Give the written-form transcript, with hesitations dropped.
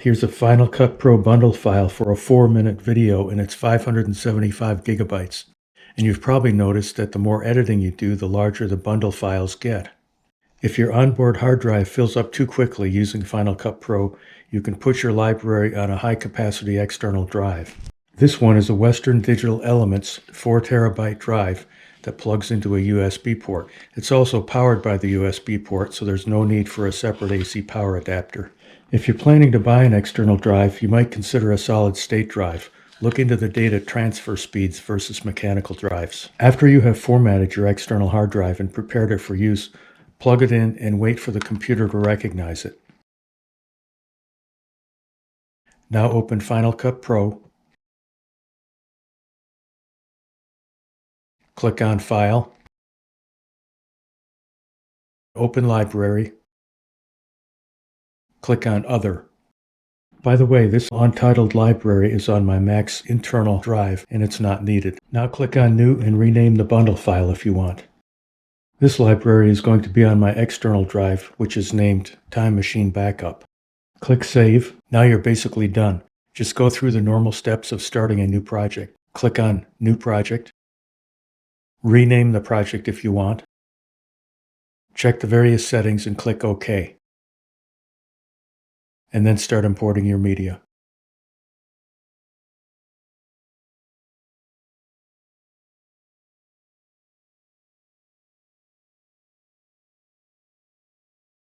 Here's a Final Cut Pro bundle file for a 4-minute video, and it's 575 gigabytes. And you've probably noticed that the more editing you do, the larger the bundle files get. If your onboard hard drive fills up too quickly using Final Cut Pro, you can put your library on a high-capacity external drive. This one is a Western Digital Elements 4 terabyte drive that plugs into a USB port. It's also powered by the USB port, so there's no need for a separate AC power adapter. If you're planning to buy an external drive, you might consider a solid-state drive. Look into the data transfer speeds versus mechanical drives. After you have formatted your external hard drive and prepared it for use, plug it in and wait for the computer to recognize it. Now open Final Cut Pro. Click on File. Open Library. Click on Other. By the way, this untitled library is on my Mac's internal drive, and it's not needed. Now click on New and rename the bundle file if you want. This library is going to be on my external drive, which is named Time Machine Backup. Click Save. Now you're basically done. Just go through the normal steps of starting a new project. Click on New Project. Rename the project if you want. Check the various settings and click OK. And then start importing your media.